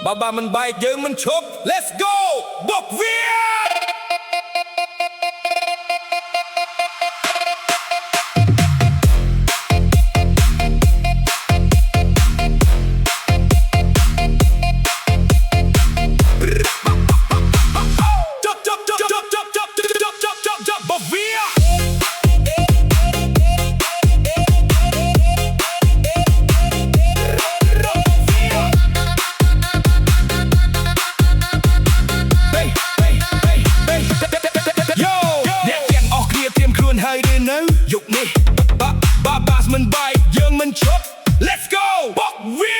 បើមិនបែកយើងមិនឈប់ Let's go បុកវា ยุคนี้บาสมันใบយើងមិនឈប់ Let's go បុកវា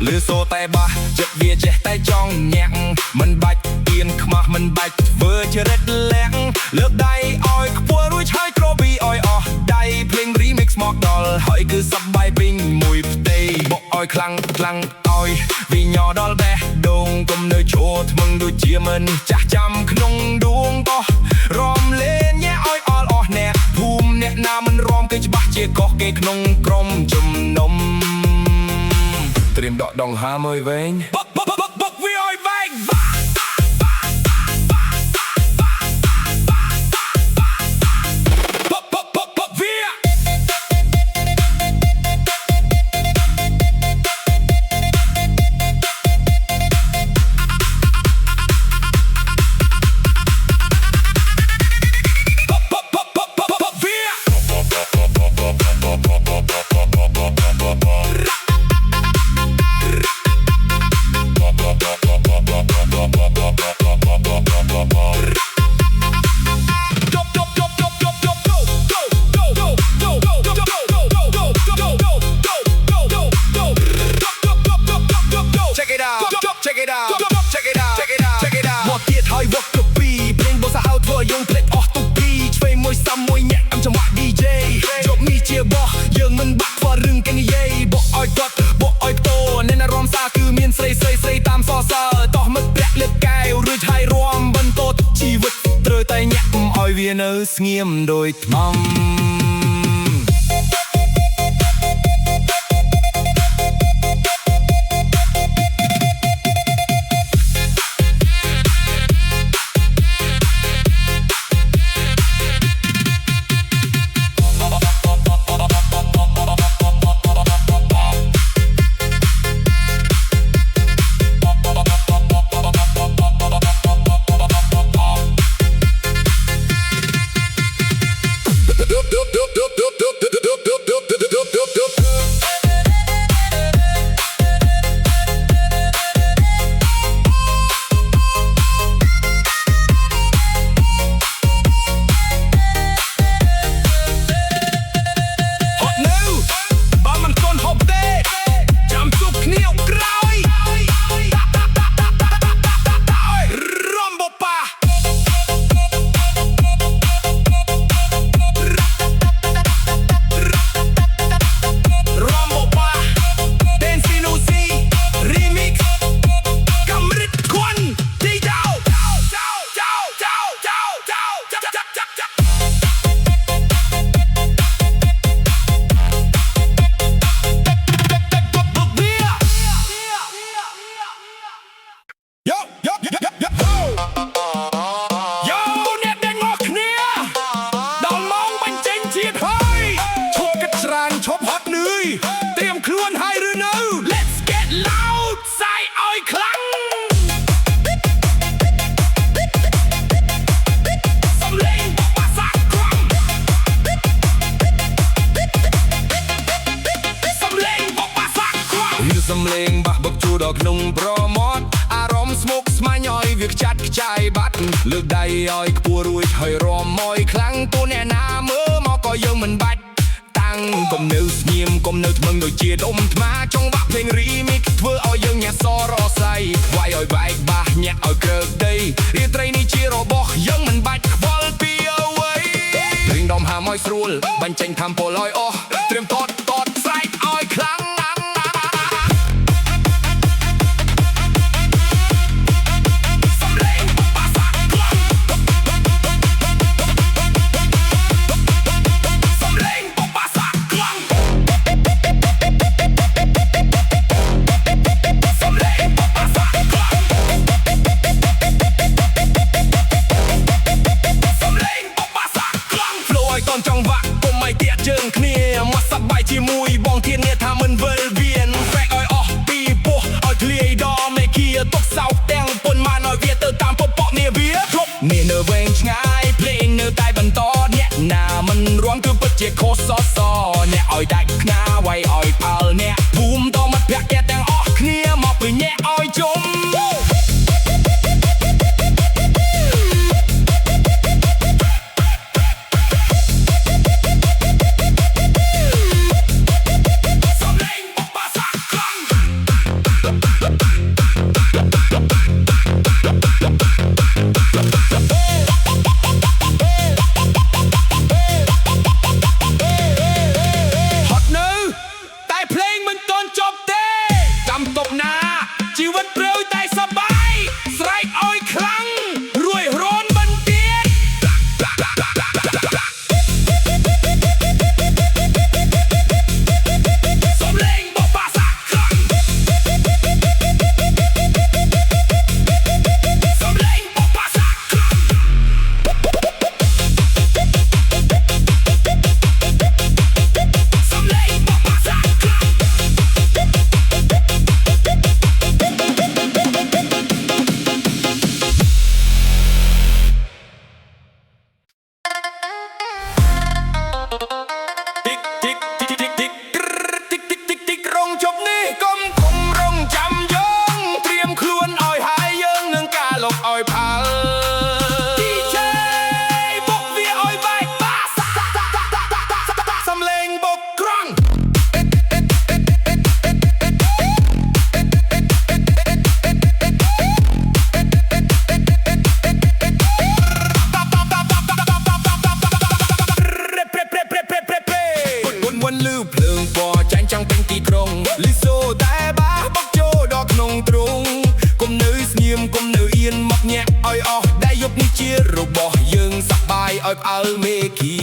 លឺសូតែបាសចិត្តវាចេះតែចង់ញាក់មិនបាច់អៀនខ្មាស់មិនបាច់ធ្វើចរិតលាក់លើកដៃឲ្យខ្ពស់រួចហើយក្របីឲ្យអស់ដៃភ្លេង remix មកដល់ហើយគឺសប្បាយពេញមួយផ្ទៃបុកឲ្យខ្លាំងឲ្យវាញ័រដល់បេះដូងកុំនៅឈរថ្មឹងដូចជាមិនចាស់ចាំក្នុងដួងតោះរំលេងញ៉ែឲ្យអល់អស់អ្នកភូមិអ្នកណាមិនរំគេច្បាស់ជាកោះគេក្នុងក្រុមជំនុំត្រៀមដកដង្ហើមឲ្យវែងបុកវាឲ្យវែងCheck it out មកទៀតហើយវឹកទៅពីភ្លេងបោះសាហាវធ្វើយើងភ្លេចអស់ទុកពីឆ្វេងមួយសាំមួយញាក់អំចង្វាក់ DJ ជប់មីជាបោះយើងមិនបាក់ធ្វើរឿងគេនិយាយបុកឲ្យគាត់បុកឲ្យតោអ្នកណារំសាគឺមានស្រីតាមសរសើរតោះមិត្តប្រាក់លើកកែវរួចហើយរំបន្តជីវិតត្រូវតែញាក់ឲ្យវានៅស្ងៀមដូចថ្មเตรียมครวนให้หรือ no Let's get loud ใส่อ้อยคลังสำเลงบอกมาสักครั้งสำเลงบอกมาสักครั้งยืดสำเลงบะบกจูดอกนุ่งโปรโมทอารมณ์สมุกสมัยย่อยviệcจัดใจบัดเลือกได้อ้อยปัวรวยให้รอมมอยครั้งตัวแน่นาเมื่อมอก็ยังมันบัดកុំនៅស្ងៀមកុំនៅថ្មឹងដូចជាដុំថ្មចង់បាក់ភ្លេង remix ធ្វើឲ្យយើងញាក់សរសៃវាយឲ្យបែកបាសញាក់ឲ្យក្រើកដីរាត្រីនេះជារបស់យើងមិនបាច់ខ្វល់ពីអ្វីរៀងដុំហាមឲ្យស្រួលបាញ់ចេញថាមពលឲ្យអស់ត្រៀមតតស្រែកឲ្យខ្លាំងប ឲ្យតាក់ជើងគ្នាមកសប្បាយជាមួយបងធានាថាមិនវិលវៀនแฝกឲ្យអស់ពីពោះឲ្យធ្លាយដល់មេឃាទុកសោកទាំងពុនមកឲ្យវាទៅតាមពពកនាវាគ្រប់នេះនៅវែងឆ្ងាយភ្លេងនៅតែបន្តអ្នកណាមិនរំគឺពិតជាខុសសអ្នកឲ្យដាច់ខ្នាវាយឲ្យផលអ្នកភូមិតមិត្តភក្តិទាំងអស់គ្នាមកពីអ្នកឲ្យជុំជីវិតត្រូវតែសប្បាយស្រែកឲ្យខ្លាំងរួយរនមិនទៀតសំលេងបបាសាខ្លាំងសំលេងបបាសាខ្លាំងសំលេងបបាសាខ្លាំងឲ្យផលទីជេបុកវាឲ្យបែកបាសំលេងបុកក្រង់មុនលឺភ្លើងពណ៌ចាញ់ចាំងពេញទីក្រុងលីសូតែបាបុកចូលដល់ក្នុងទ្រុងគុំនៅស្ងៀមគុំនៅអៀនមកញាក់ឲ្យអស់ដែលយប់នេះជារបស់យើងសប្បាយឲ្យផ្អើលមេឃា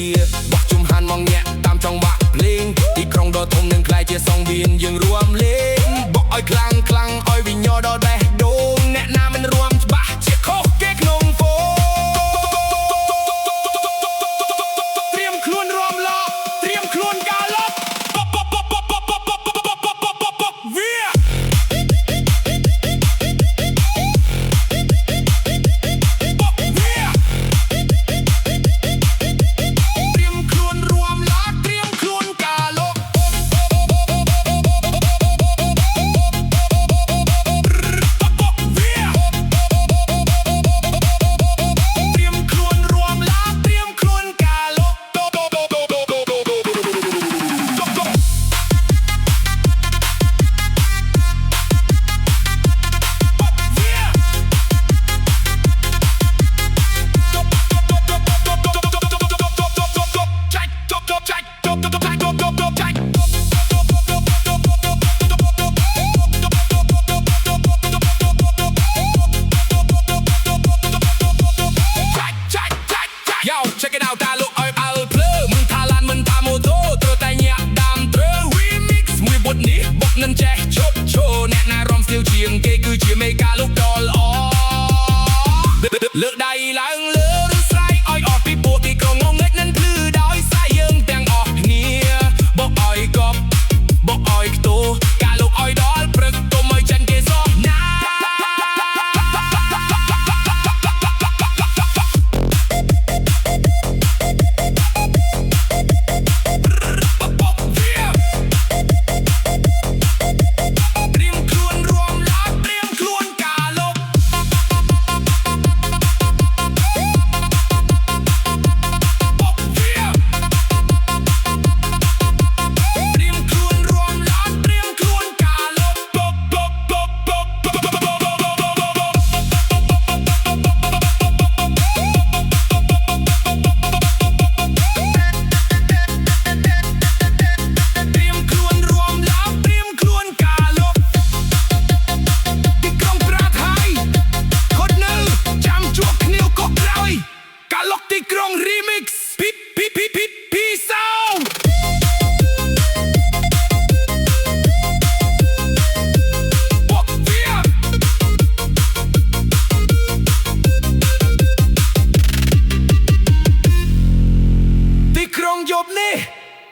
បោះជុំហានមកញាក់តាមចង្វាក់ភ្លេងទីក្រុងដ៏ធំនឹងក្លាយជាសង្វៀនយើងរួមលេងបោះឲ្យខ្លាំងខ្លាំងឲ្យវិញ្ញាដល់បេះដូងអ្នកណាមិនរួមច្បាស់ជាខុសគេក្នុងហ្វូត្រៀមខ្លួនរួមឡោត្រៀមខ្លួនកាលប់ប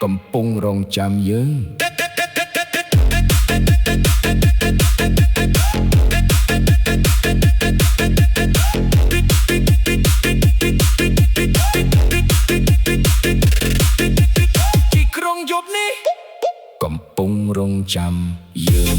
កំពុងរងចាំយើងទីក្រុងយប់នេះកំពុងរងចាំយើង